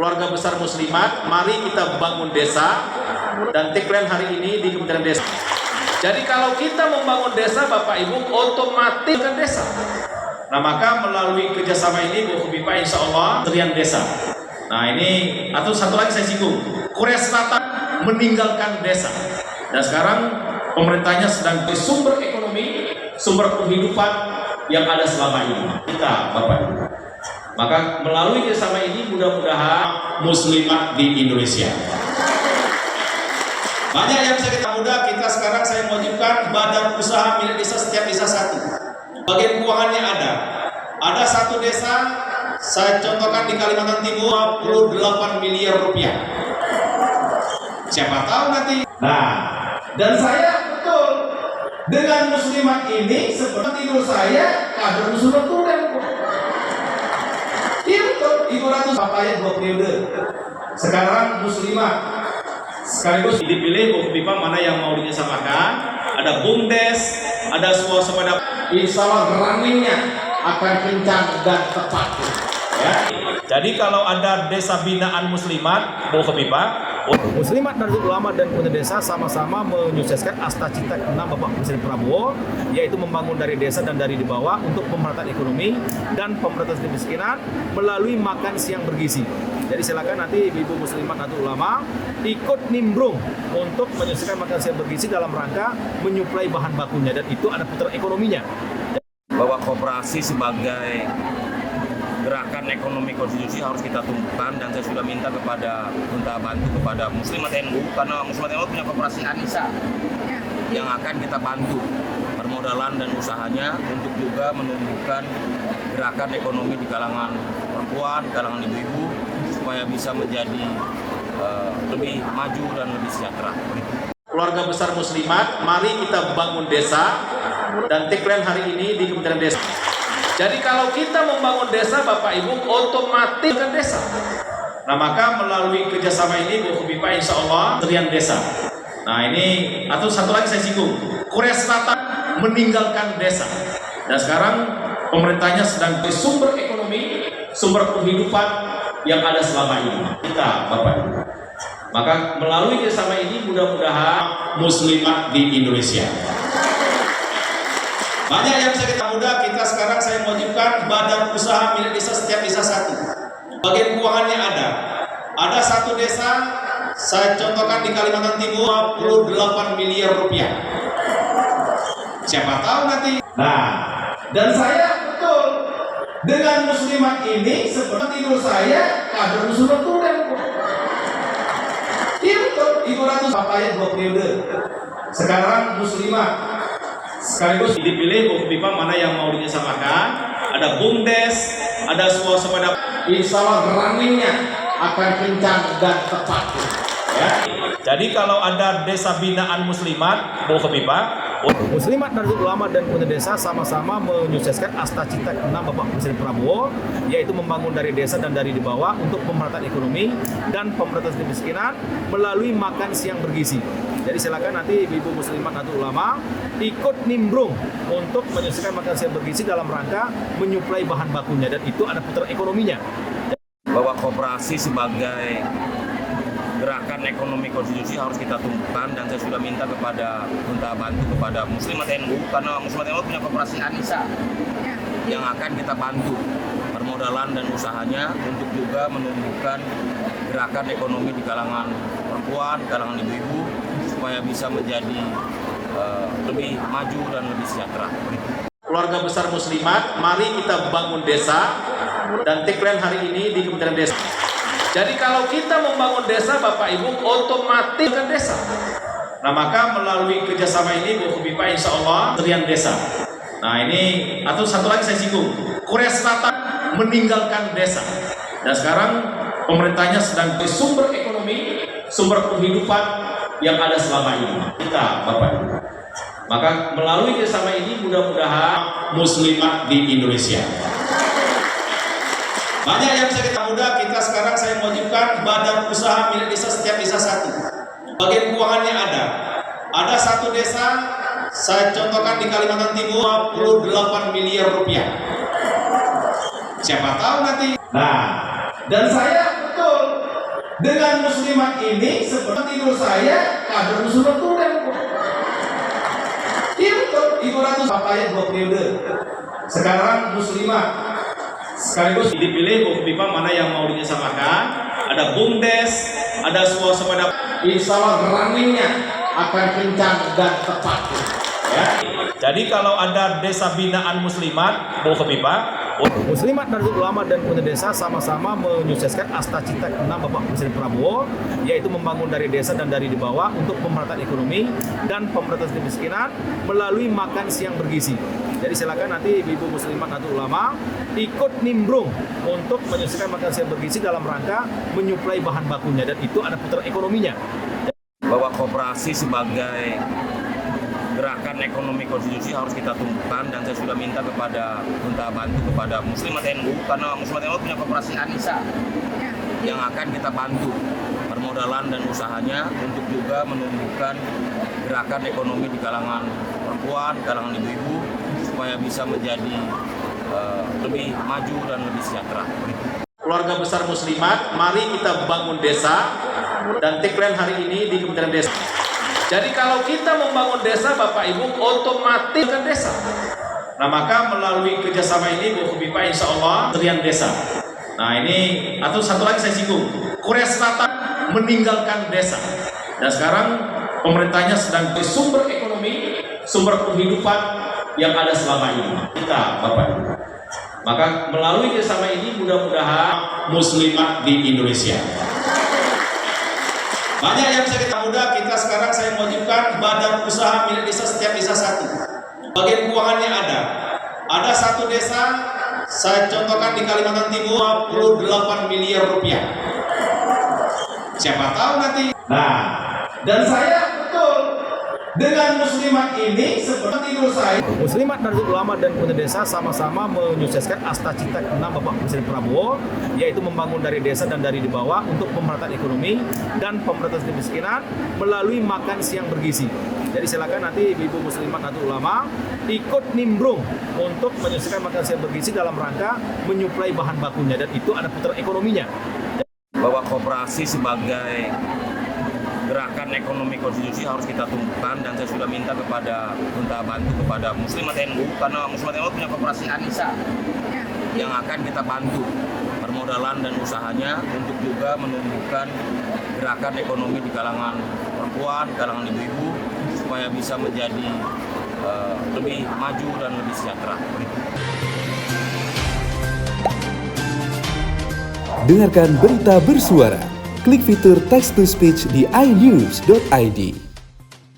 keluarga besar muslimat, mari kita bangun desa. Dan tagline hari ini di Kementerian Desa. Jadi kalau kita membangun desa, Bapak Ibu, otomatis kan desa. Nah, maka melalui kerjasama ini Bu Khofifa insya Allah Kementerian Desa. Nah ini, atau satu lagi saya singgung, Korea Selatan meninggalkan desa. Dan sekarang pemerintahnya sedang di sumber ekonomi, sumber penghidupan yang ada selama ini. Kita Bapak Ibu. Maka melalui kerjasama ini mudah-mudahan muslimat di Indonesia. Banyak yang saya kata muda, kita sekarang saya mewajibkan badan usaha milik desa, setiap desa satu. Bagian keuangannya ada. Ada satu desa, saya contohkan di Kalimantan Timur, 28 miliar rupiah. Siapa tahu nanti. Nah, dan saya betul dengan muslimat ini seperti tidur saya kader muslimat tulen. Iya betul, Ibu Ratu Papaya 2 periode. Sekarang muslimat. Sekaligus dipilih Bu Khofifa mana yang mau dikerjasamakan. Ada BUMDes, ada swasembada. Insya Allah runningnya akan kencang dan tepat. Ya. Jadi kalau ada desa binaan muslimat, Bu Khofifa, Muslimat Nahdlatul Ulama dan Kementerian Desa sama-sama menyukseskan Asta Cita ke-6 Bapak Presiden Prabowo, yaitu membangun dari desa dan dari di bawah untuk pemerataan ekonomi dan pemberantasan kemiskinan melalui makan siang bergizi. Jadi silakan nanti Ibu Muslimat Nahdlatul Ulama ikut nimbrung untuk menyukseskan makan siang bergizi dalam rangka menyuplai bahan bakunya, dan itu ada putaran ekonominya. Bahwa koperasi sebagai gerakan ekonomi konstitusi harus kita tumbuhkan, dan saya sudah minta bantu kepada Muslimat NU, karena Muslimat NU punya koperasi Anissa yang akan kita bantu permodalan dan usahanya untuk juga menumbuhkan gerakan ekonomi di kalangan perempuan, kalangan ibu-ibu, supaya bisa menjadi lebih maju dan lebih sejahtera. Keluarga besar muslimat, mari kita bangun desa. Dan tagline hari ini di Kementerian Desa. Jadi kalau kita membangun desa, Bapak Ibu, otomatis kan desa. Nah maka melalui kerjasama ini Bu Khofifa insya Allah Kementerian Desa. Nah ini, atau satu lagi saya singgung, Korea Selatan meninggalkan desa. Dan sekarang pemerintahnya sedang di sumber ekonomi, sumber penghidupan yang ada selama ini. Kita Bapak Ibu. Maka melalui kerjasama ini mudah-mudahan muslimat di Indonesia. Banyak yang saya kata muda, kita sekarang saya mewajibkan badan usaha milik desa, setiap desa satu. Bagian keuangannya ada. Ada satu desa, saya contohkan di Kalimantan Timur, 28 miliar rupiah. Siapa tahu nanti. Nah, dan saya betul dengan muslimat ini seperti tidur saya kader muslimat tulen. Iya betul, Ibu Ratu Papaya 2 periode. Sekarang muslimat. Sekaligus dipilih Bu Khofifa mana yang mau dikerjasamakan. Ada BUMDes, ada swasembada. Insya Allah runningnya akan kencang dan tepat. Ya. Jadi kalau ada desa binaan muslimat, Bu Khofifa, Muslimat Nahdlatul Ulama dan Kementerian Desa sama-sama menyukseskan Asta Cita ke-6 Bapak Presiden Prabowo, yaitu membangun dari desa dan dari di bawah untuk pemerataan ekonomi dan pemberantasan kemiskinan melalui makan siang bergizi. Jadi silakan nanti Ibu Muslimat Nahdlatul Ulama ikut nimbrung untuk menyukseskan makan siang bergizi dalam rangka menyuplai bahan bakunya, dan itu ada putaran ekonominya. Bahwa koperasi sebagai gerakan ekonomi konstitusi harus kita tumbuhkan, dan saya sudah minta bantu kepada Muslimat NU, karena Muslimat NU punya koperasi Anissa yang akan kita bantu permodalan dan usahanya untuk juga menumbuhkan gerakan ekonomi di kalangan perempuan, kalangan ibu-ibu, supaya bisa menjadi lebih maju dan lebih sejahtera. Keluarga besar muslimat, mari kita bangun desa. Dan tagline hari ini di Kementerian Desa. Jadi kalau kita membangun desa, Bapak Ibu, otomatis kan desa. Nah maka melalui kerjasama ini Bu Khofifa insya Allah Kementerian Desa. Nah ini, atau satu lagi saya singgung, Korea Selatan meninggalkan desa. Dan sekarang pemerintahnya sedang di sumber ekonomi, sumber penghidupan yang ada selama ini. Kita Bapak Ibu. Maka melalui kerjasama ini mudah-mudahan muslimat di Indonesia. Banyak yang saya kata muda, kita sekarang saya mewajibkan badan usaha milik desa, setiap desa satu. Bagian keuangannya ada. Ada satu desa, saya contohkan di Kalimantan Timur, 28 miliar rupiah. Siapa tahu nanti. Nah, dan saya betul Dengan muslimat ini seperti tidur saya kader muslimat tulen kok. Iya betul, Ibu Ratu ayat 2 periode. Sekarang muslimat sekaligus dipilih Pipa mana yang mau dinyesamakan. Ada BUMDes, ada swasembada. Insya Allah runningnya akan kencang dan tepat. Ya. Jadi kalau ada desa binaan muslimat mau ke Pipa, Muslimat Nahdlatul Ulama dan pemerintah desa sama-sama menyukseskan Asta Cita ke-6 Bapak Presiden Prabowo, yaitu membangun dari desa dan dari di bawah untuk pemerataan ekonomi dan pemberantasan kemiskinan melalui makan siang bergizi. Jadi silakan nanti Ibu Muslimat Nahdlatul Ulama ikut nimbrung untuk menyukseskan makan siang bergizi dalam rangka menyuplai bahan bakunya, dan itu ada putaran ekonominya. Bahwa koperasi sebagai gerakan ekonomi konstitusi harus kita tumbuhkan, dan saya sudah minta bantu kepada Muslimat NU, karena Muslimat NU punya koperasi Anissa yang akan kita bantu permodalan dan usahanya untuk juga menumbuhkan gerakan ekonomi di kalangan perempuan, kalangan ibu-ibu, supaya bisa menjadi lebih maju dan lebih sejahtera. keluarga besar muslimat, mari kita bangun desa, dan tagline hari ini di Kementerian Desa. Jadi kalau kita membangun desa, Bapak Ibu, otomatis ke desa. Nah maka melalui kerjasama ini, Bu Pipa insya Allah Kementerian Desa. Nah ini, atau satu lagi saya singgung, Korea Selatan meninggalkan desa. Dan sekarang pemerintahnya sedang di sumber ekonomi, sumber penghidupan yang ada selama ini. Kita, Bapak Ibu. Maka melalui kerjasama ini mudah-mudahan muslimat di Indonesia. Banyak yang saya kita muda, kita sekarang saya mewajibkan badan usaha milik desa, setiap desa satu. Bagian keuangannya ada. Ada satu desa, saya contohkan di Kalimantan Timur, 28 miliar rupiah. Siapa tahu nanti. Nah, dan saya betul dengan muslimat ini seperti tidur saya. Muslimat Nahdlatul Ulama dan pemerintah desa sama-sama menyukseskan Asta Cita ke-6 Bapak Presiden Prabowo, yaitu membangun dari desa dan dari di bawah untuk pemerataan ekonomi dan pemberantasan kemiskinan melalui makan siang bergizi. Jadi silakan nanti Ibu Muslimat Nahdlatul Ulama ikut nimbrung untuk menyukseskan makan siang bergizi dalam rangka menyuplai bahan bakunya, dan itu ada putaran ekonominya. Bahwa koperasi sebagai gerakan ekonomi konstitusi harus kita tumbuhkan, dan saya sudah minta bantu kepada Muslimat NU, karena Muslimat NU punya koperasi Anissa yang akan kita bantu permodalan dan usahanya untuk juga menumbuhkan gerakan ekonomi di kalangan perempuan, kalangan ibu-ibu, supaya bisa menjadi lebih maju dan lebih sejahtera. Dengarkan berita bersuara. Klik fitur text to speech di inews.id.